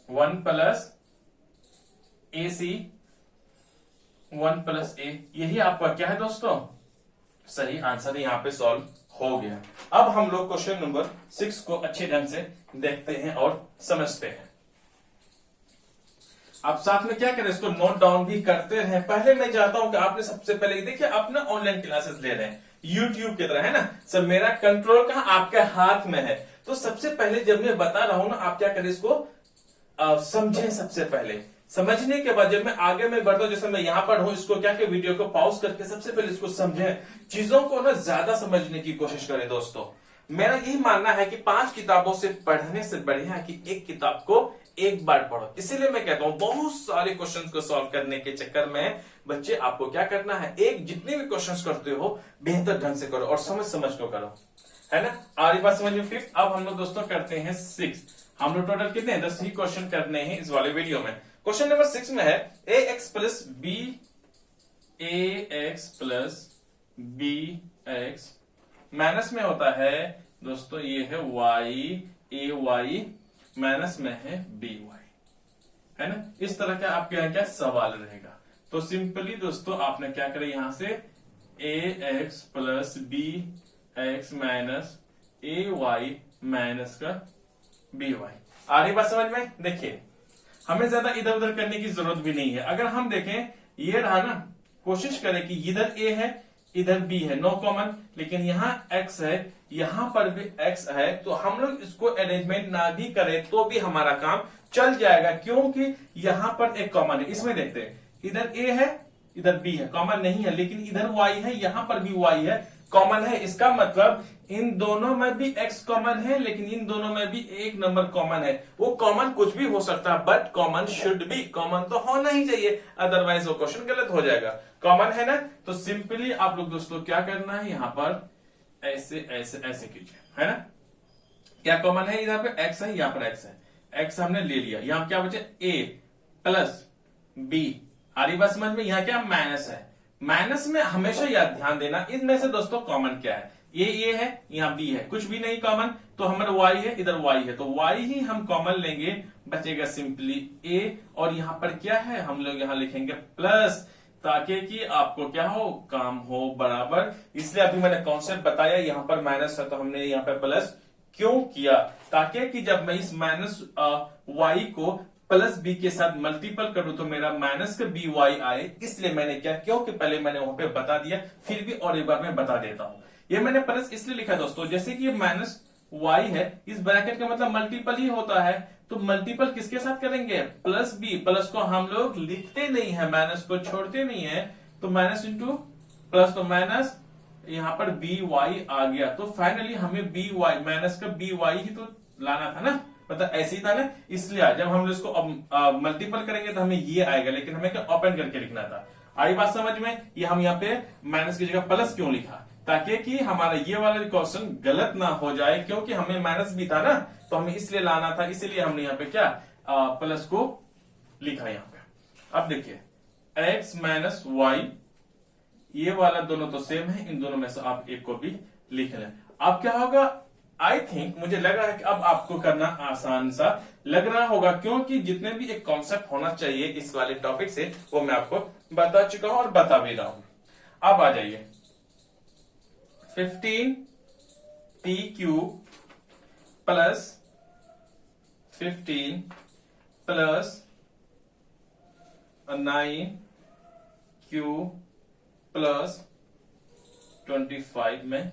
1 plus A c 1 plus a, यही आपका क्या है दोस्तों, सही आंसर यहाँ पे सॉल्व हो गया। अब हम लोग क्वेश्चन नंबर 6 को अच्छे ढंग से देखते हैं और समझते हैं। आप साथ में क्या करें, इसको नोट डाउन भी करते रहे। पहले मैं चाहता हूं कि आपने सबसे पहले देखिए, अपना ऑनलाइन क्लासेस ले रहे हैं यूट्यूब की तरह, है ना सर, मेरा कंट्रोल कहां, आपके हाथ में है। तो सबसे पहले जब मैं बता रहा हूं ना, आप क्या करें, इसको समझें। सबसे पहले समझने के बाद जब मैं आगे में बढ़ता हूं, जैसे मैं यहां पर हूं, इसको क्या कि वीडियो को पॉज करके सबसे पहले इसको समझें, चीजों को ना ज्यादा समझने की कोशिश करें दोस्तों। मेरा यही मानना है कि 5 किताबों से पढ़ने से बढ़िया है कि एक किताब को एक बार पढ़ो। इसीलिए मैं कहता हूं बहुत सारे क्वेश्चंस को सॉल्व करने के चक्कर में बच्चे आपको क्या करना है, एक जितने भी क्वेश्चंस करते हो बेहतर ढंग से करो और समझ समझ को करो, है ना। और बात समझ में 5th। अब हम लोग दोस्तों करते हैं 6। हम लोग टोटल कितने हैं 10 ही क्वेश्चन करने हैं इस वाले वीडियो में। क्वेश्चन नंबर 6 में है ax plus b, ax plus B x minus में होता है दोस्तों ये है y, a y माइनस में है b y, है ना। इस तरह का आपके यहाँ क्या सवाल रहेगा। तो सिंपली दोस्तों आपने क्या करें, यहां से ax plus B x minus A Y minus का बी वाई। आ रही बात समझ में। देखिए हमें ज्यादा इधर उधर करने की जरूरत भी नहीं है। अगर हम देखें ये रहा ना, कोशिश करें कि इधर a है इधर b है, नो कॉमन, लेकिन यहाँ x है यहां पर भी x है, तो हम लोग इसको अरेंजमेंट ना भी करें तो भी हमारा काम चल जाएगा, क्योंकि यहां पर एक कॉमन है। इसमें देखते हैं इधर a है इधर b है, कॉमन नहीं है, लेकिन इधर y है यहां पर भी y है, कॉमन है। इसका मतलब इन दोनों में भी x कॉमन है, लेकिन इन दोनों में भी एक नंबर कॉमन है। वो कॉमन कुछ भी हो सकता है, but common should be, common तो होना ही चाहिए, अदरवाइज वो क्वेश्चन गलत हो जाएगा। कॉमन है ना, तो सिंपली आप लोग दोस्तों क्या करना है, यहां पर ऐसे ऐसे ऐसे कीजिए, है ना। क्या कॉमन है, इधर पे x है यहाँ पर x है, x हमने ले लिया, यहां क्या बचे a प्लस b। आ रही बात समझ में। यहाँ क्या माइनस है, माइनस में हमेशा याद ध्यान देना इनमें से दोस्तों कॉमन क्या है, ये है यहाँ b है, कुछ भी नहीं कॉमन, तो हमारा y है इधर y है, तो y ही हम कॉमन लेंगे, बचेगा सिंपली a। और यहाँ पर क्या है, हम लोग यहाँ लिखेंगे प्लस, ताकि कि आपको क्या हो, काम हो बराबर। इसलिए अभी मैंने कॉन्सेप्ट बताया, यहाँ पर माइनस है तो हमने यहाँ पर प्लस क्यों किया, ताकि कि जब मैं इस माइनस y को प्लस b के साथ मल्टीपल करूं तो मेरा माइनस का बी वाई आए। इसलिए मैंने क्या, क्योंकि पहले मैंने वहां पे बता दिया, फिर भी और एक बार मैं बता देता हूं। ये मैंने प्लस इसलिए लिखा दोस्तों, जैसे कि माइनस y है, इस ब्रैकेट का मतलब मल्टीपल ही होता है, तो मल्टीपल किसके साथ करेंगे, प्लस b। प्लस को हम लोग लिखते नहीं है, माइनस को छोड़ते नहीं है, तो माइनस इंटू प्लस, तो माइनस यहाँ पर बी वाई आ गया। तो फाइनली हमें बी वाई माइनस का बी वाई ही तो लाना था ना, मतलब ऐसे ही था ना। इसलिए जब हम इसको मल्टीपल करेंगे तो हमें ये आएगा, लेकिन हमें क्या ओपन करके लिखना था। आई बात समझ में। ये हम यहाँ पे माइनस की जगह प्लस क्यों लिखा, ताकि कि हमारा ये वाला क्वेश्चन गलत ना हो जाए, क्योंकि हमें माइनस भी था ना, तो हमें इसलिए लाना था, इसीलिए हमने यहाँ पे क्या प्लस को लिखा यहाँ पे। अब देखिए x माइनस वाई, ये वाला दोनों तो सेम है, इन दोनों में से आप एक को भी लिख लें। अब क्या होगा, आई थिंक मुझे लग रहा है कि अब आपको करना आसान सा लग रहा होगा, क्योंकि जितने भी एक कॉन्सेप्ट होना चाहिए इस वाले टॉपिक से वो मैं आपको बता चुका हूं और बता भी रहा हूं। अब आ जाइए 15p cube plus 15 plus 9q plus 25 में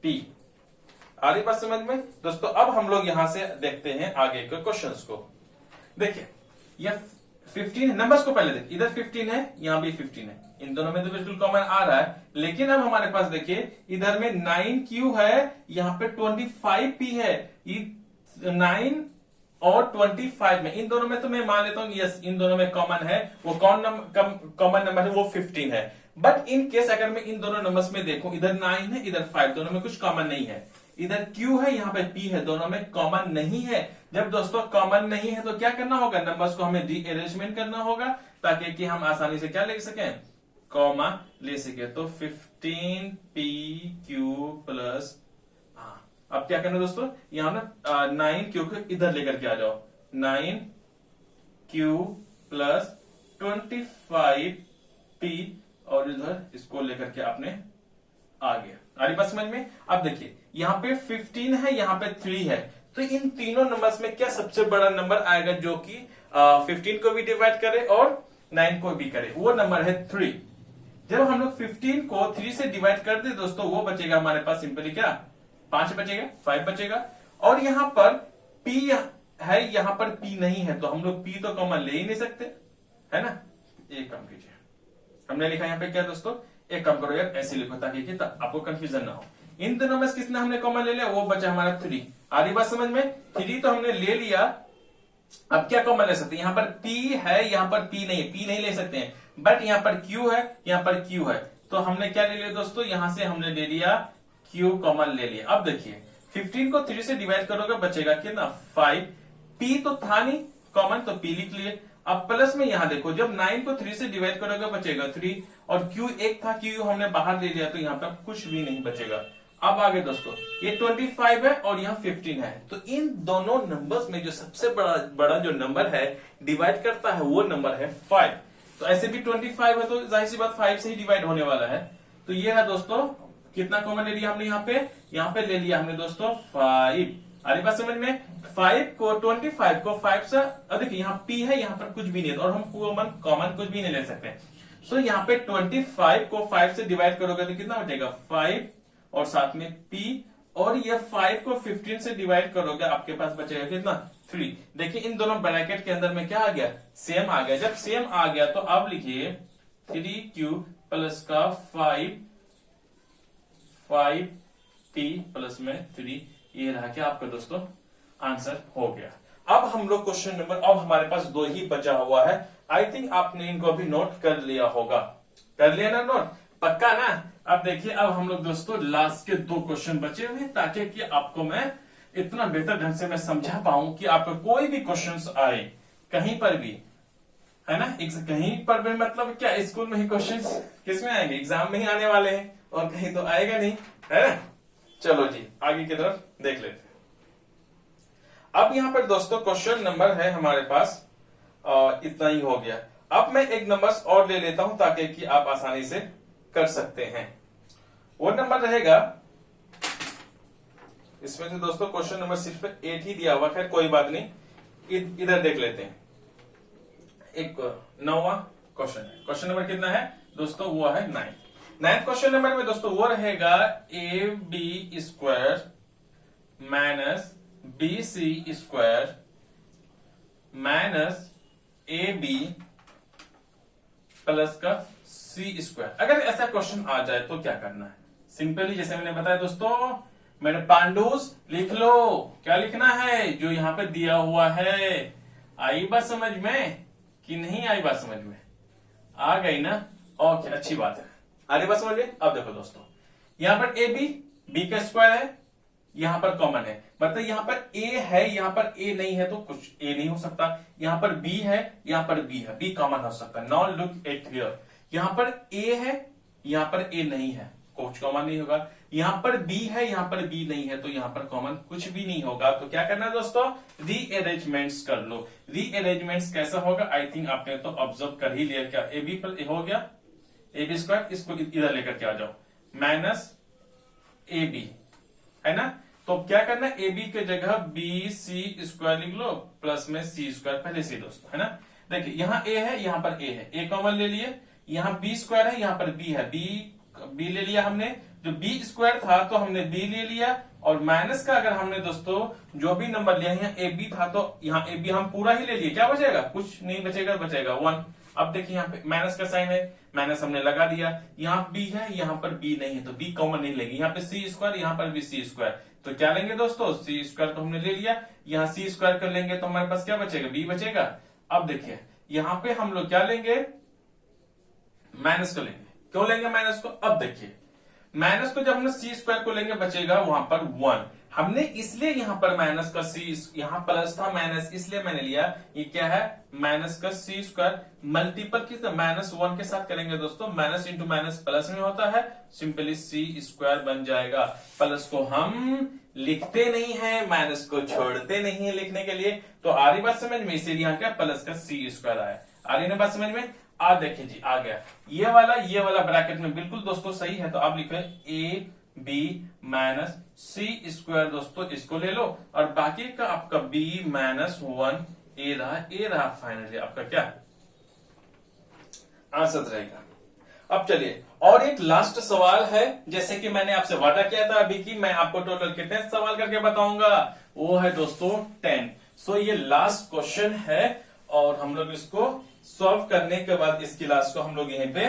p। आ रही बात समझ में दोस्तों। अब हम लोग यहां से देखते हैं आगे के क्वेश्चंस को। देखिए ये 15 नंबर्स को पहले देखिए, इधर 15 है यहां भी 15 है, इन दोनों में तो बिल्कुल कॉमन आ रहा है। लेकिन अब हमारे पास देखिए इधर में 9q है, यहाँ पे 25p है, ये 9 और 25 में, इन दोनों में तो मैं मान लेता हूं यस इन दोनों में कॉमन है। वो कौन कॉमन नंबर है, वो 15 है। बट इन केस अगर मैं इन दोनों नंबर्स में देखूं, इधर 9 है इधर 5, दोनों में कुछ कॉमन नहीं है, इधर q है यहाँ पे p है, दोनों में कॉमन नहीं है। जब दोस्तों कॉमन नहीं है तो क्या करना होगा, नंबर्स को हमें रीअरेंजमेंट करना होगा, ताकि कि हम आसानी से क्या ले सकें, कॉमा ले सके। तो 15pq प्लस, अब क्या करना दोस्तों, यहां ना 9q को इधर लेकर के आ जाओ, 9q प्लस 25p, और इधर इसको लेकर के आपने आ गया। आ रही बात समझ में। अब देखिए यहाँ पे 15 है यहाँ पे 3 है, तो इन तीनों नंबर्स में क्या सबसे बड़ा नंबर आएगा जो कि 15 को भी डिवाइड करे और 9 को भी करे, वो नंबर है 3। जब हम लोग 15 को 3 से डिवाइड कर दे दोस्तों, वो बचेगा हमारे पास सिंपली क्या 5 बचेगा, 5 बचेगा। और यहां पर p है, यहाँ पर p नहीं है, तो हम लोग p तो कॉमन ले ही नहीं सकते, है ना। एक काम कीजिए, हमने लिखा यहाँ पे क्या दोस्तों, एक काम करो यार, ऐसे लिखो ताकि आपको कंफ्यूजन ना हो। इन दोनों में किसने हमने कॉमन ले लिया, वो बचा हमारा 3। आ रही बात समझ में, 3 तो हमने ले लिया। अब क्या कॉमन ले सकते हैं, यहाँ पर p है, यहाँ पर p नहीं है, p नहीं ले सकते हैं, बट यहाँ पर q है, यहाँ पर q है, तो हमने क्या ले लिया दोस्तों, यहां से हमने ले लिया q कॉमन ले लिया। अब देखिए 15 को 3 से डिवाइड करोगे बचेगा कितना 5, p तो था नहीं कॉमन, तो p लिख लिए। अब प्लस में यहां देखो, जब 9 को 3 से डिवाइड करोगे बचेगा 3, और q एक था, q हमने बाहर ले लिया, तो यहाँ पर कुछ भी नहीं बचेगा। अब आगे दोस्तों, ये 25 है और यहाँ 15 है, तो इन दोनों नंबर्स में जो सबसे बड़ा जो नंबर है डिवाइड करता है वो नंबर है 5। तो ऐसे भी 25 है, तो जाहिर सी बात 5 से ही डिवाइड होने वाला है। तो ये है दोस्तों, कितना कॉमन ले लिया हमने यहाँ पे ले लिया हमने दोस्तों 5। अरे बात समझ में, 5 को 25 को 5 से अधिक, यहाँ p है, यहाँ पर कुछ भी नहीं है, और हम कॉमन कुछ भी नहीं ले सकते। सो यहाँ पे 25 को 5 से डिवाइड करोगे तो कितना बचेगा 5 और साथ में p, और ये 5 को 15 से डिवाइड करोगे आपके पास बचेगा कितना 3। देखिए इन दोनों ब्रैकेट के अंदर में क्या आ गया, सेम आ गया। जब सेम आ गया तो अब लिखिए 3q प्लस का 5t प्लस में 3, ये रहा क्या आपका दोस्तों आंसर हो गया। अब हम लोग क्वेश्चन नंबर, अब हमारे पास 2 ही बचा हुआ है। आई थिंक आपने इनको भी नोट कर लिया होगा, कर लिया ना नोट, पक्का ना। अब देखिए, अब हम लोग दोस्तों लास्ट के 2 क्वेश्चन बचे हुए हैं, ताकि कि आपको मैं इतना बेहतर ढंग से मैं समझा पाऊं कि आपको कोई भी क्वेश्चंस आए कहीं पर भी, है ना, कहीं पर भी मतलब क्या स्कूल में ही क्वेश्चंस किस में आएंगे, एग्जाम में ही आने वाले हैं, और कहीं तो आएगा नहीं, है ना। चलो जी आगे की तरफ देख लेते हैं। अब यहां पर दोस्तों क्वेश्चन नंबर है हमारे पास इतना ही हो गया। अब मैं एक नंबर्स और ले लेता हूं ताकि कि आप आसानी से कर सकते हैं। वो नंबर रहेगा, इसमें से दोस्तों क्वेश्चन नंबर सिर्फ 8 ही दिया हुआ, खैर कोई बात नहीं, इधर देख लेते हैं। एक 9वां क्वेश्चन है, क्वेश्चन नंबर कितना है दोस्तों, वो है 9th क्वेश्चन नंबर में दोस्तों वो रहेगा ab square minus bc square minus ab plus का c स्क्वायर। अगर ऐसा क्वेश्चन आ जाए तो क्या करना है, सिंपली जैसे मैंने बताया दोस्तों, मेरे पांडुस लिख लो, क्या लिखना है जो यहां पे दिया हुआ है। आई बात समझ में कि नहीं आई बात समझ में, आ गई ना, ओके अच्छी बात है, आ रही बात समझ में। अब देखो दोस्तों, यहां पर ए बी का स्क्वायर है, यहां पर कॉमन है, मतलब यहां पर ए है, यहां पर ए नहीं है, तो कुछ ए नहीं हो सकता। यहां पर बी है, यहां पर बी है, बी कॉमन हो सकता है। नाउ लुक एट हियर, यहां पर ए है, यहां पर ए नहीं है, कुछ कॉमन नहीं होगा। यहां पर बी है, यहां पर बी नहीं है, तो यहां पर कॉमन कुछ भी नहीं होगा। तो क्या करना है दोस्तों, रीअरेंजमेंट्स कर लो। रीअरेंजमेंट्स कैसा होगा, आई थिंक आपने तो ऑब्जर्व कर ही लिया। क्या ए बी पर हो गया ए बी स्क्वायर, इसको इधर लेकर के आ जाओ, माइनस ए बी, है ना। तो क्या करना है, ए बी के जगह बी सी स्क्वायर लिख लो, प्लस में सी स्क्वायर पहले से दोस्तों, है ना। देखिए यहाँ ए है, यहाँ पर ए है, ए कॉमन ले लिए, यहाँ बी स्क्वायर है, यहाँ पर बी है, बी ले लिया हमने, जो बी स्क्वायर था तो हमने बी ले लिया, और माइनस का अगर हमने दोस्तों जो भी नंबर लिया, यहाँ ए बी था तो यहाँ ए बी हम पूरा ही ले लिए, क्या बचेगा, कुछ नहीं बचेगा, बचेगा 1। अब देखिए यहाँ पे माइनस का साइन है, माइनस हमने लगा दिया, यहाँ बी है, यहाँ पर बी नहीं है, तो बी कॉमन नहीं लेंगे। यहाँ पे सी स्क्वायर, यहाँ पर भी सी स्क्वायर, तो क्या लेंगे दोस्तों, सी स्क्वायर तो हमने ले लिया, यहाँ सी स्क्वायर कर लेंगे तो हमारे पास क्या बचेगा, बी बचेगा। अब देखिए यहाँ पे हम लोग क्या लेंगे, माइनस को लेंगे। क्यों लेंगे माइनस को, अब देखिए माइनस को जब हमने सी स्क्वायर को लेंगे बचेगा वहां पर 1। हमने इसलिए यहां पर माइनस का सी, यहां प्लस था माइनस, इसलिए मैंने लिया, ये क्या है माइनस का सी स्क्वायर, मल्टीपल किस -1 के साथ करेंगे दोस्तों, माइनस इंटू माइनस प्लस में होता है, सिंपली सी स्क्वायर बन जाएगा। प्लस को हम लिखते नहीं है, माइनस को छोड़ते नहीं है लिखने के लिए, तो आ रही बात समझ में, इसीलिए यहाँ क्या प्लस का सी स्क्वायर आया। आ रही ना बात समझ में, आ देखिए जी आ गया, ये वाला ब्रैकेट में बिल्कुल दोस्तों सही है, तो आप लिखो a b minus c square दोस्तों, इसको ले लो, और बाकी का आपका b -1 ए रहा फाइनली आपका क्या आंसर रहेगा। अब चलिए और एक लास्ट सवाल है, जैसे कि मैंने आपसे वादा किया था अभी कि मैं आपको टोटल कितने सवाल करके बताऊंगा, वो है दोस्तों 10। सो ये लास्ट क्वेश्चन है और हम लोग इसको सॉल्व करने के बाद इस क्लास को हम लोग यहीं पे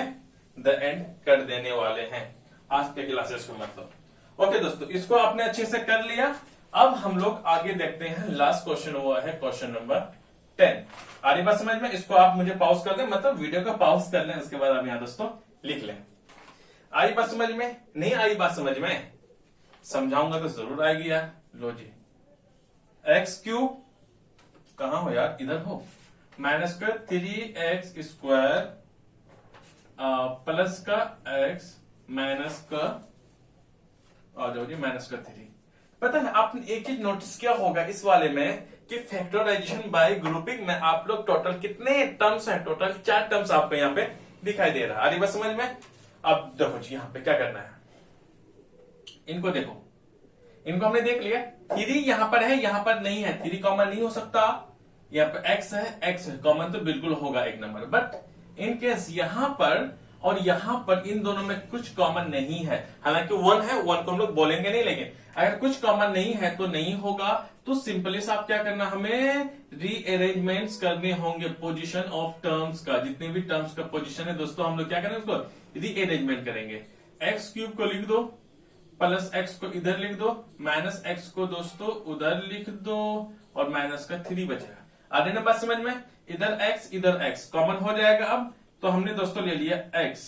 द एंड कर देने वाले हैं, आज के क्लासेस को मतलब। ओके दोस्तों, इसको आपने अच्छे से कर लिया। अब हम लोग आगे देखते हैं, लास्ट क्वेश्चन हुआ है क्वेश्चन नंबर 10। आ रही बात समझ में? इसको आप मुझे पॉज कर दें, मतलब वीडियो को पॉज कर लें, उसके बाद आप यहाँ दोस्तों लिख लें। आई बात समझ में? नहीं आई बात समझ में? समझाऊंगा तो जरूर आएगी यार। लो जी, एक्स क्यूब, कहां हो यार, इधर हो, माइनस का 3x स्क्वायर प्लस का x माइनस का, आ जाओ जी, माइनस का 3। पता है आपने एक चीज नोटिस किया होगा इस वाले में कि फैक्टराइजेशन बाय ग्रुपिंग में आप लोग टोटल कितने टर्म्स हैं, टोटल 4 टर्म्स आपको यहाँ पे दिखाई दे रहा है। आ रही बात समझ में? अब देखो जी, यहाँ पे क्या करना है, इनको देखो, इनको हमने देख लिया। 3 यहां पर है, यहां पर नहीं है, 3 कॉमन नहीं हो सकता। यहाँ पे x है, x है कॉमन तो बिल्कुल होगा एक नंबर, बट इन केस यहां पर और यहां पर इन दोनों में कुछ कॉमन नहीं है। हालांकि 1 है, 1 को हम लोग बोलेंगे नहीं, लेकिन अगर कुछ कॉमन नहीं है तो नहीं होगा। तो सिंपली साहब क्या करना, हमें रीअरेंजमेंट्स करने होंगे पोजीशन ऑफ टर्म्स का। जितने भी टर्म्स का पोजीशन है दोस्तों, हम लोग क्या करेंगे, उसको रीअरेंजमेंट करेंगे। एक्स क्यूब को लिख दो, प्लस एक्स को इधर लिख दो, माइनस एक्स को दोस्तों उधर लिख दो, और माइनस का 3 बचेगा। आगे ना बात समझ में? इधर x इधर x कॉमन हो जाएगा। अब तो हमने दोस्तों ले लिया x,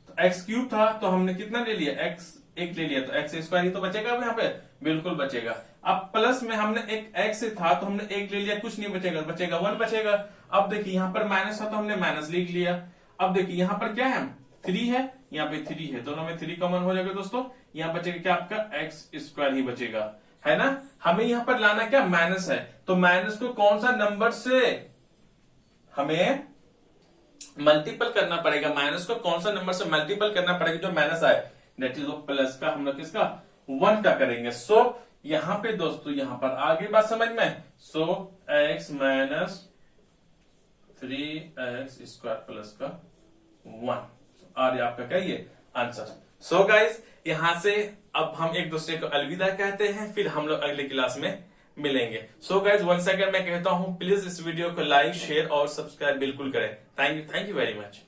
तो x क्यूब था तो हमने कितना ले लिया, x एक ले लिया, तो x स्क्वायर ही तो बचेगा अब यहाँ पे, बिल्कुल बचेगा। अब प्लस में हमने एक x था तो हमने एक ले लिया, कुछ नहीं बचेगा, बचेगा 1 बचेगा। अब देखिए यहाँ पर माइनस था तो हमने माइनस लिख लिया। अब देखिए यहाँ पर क्या है, 3 है, यहाँ पे 3 है, दोनों में 3 कॉमन हो जाएगा दोस्तों। यहाँ बचेगा क्या, आपका x स्क्वायर ही बचेगा, है ना। हमें यहां पर लाना क्या, माइनस है, तो माइनस को कौन सा नंबर से हमें मल्टीपल करना पड़ेगा, माइनस को कौन सा नंबर से मल्टीपल करना पड़ेगा जो माइनस आए, दैट इज वो प्लस का हम लोग किसका, 1 का करेंगे। सो यहां पे दोस्तों, यहां पर आगे बात समझ में, सो x minus 3x square plus का 1, और आपका क्या ये आंसर। सो गाइज, यहां से अब हम एक दूसरे को अलविदा कहते हैं, फिर हम लोग अगले क्लास में मिलेंगे। सो गाइज, वंस अगेन मैं कहता हूं, प्लीज इस वीडियो को लाइक, शेयर और सब्सक्राइब बिल्कुल करें। Thank you very much.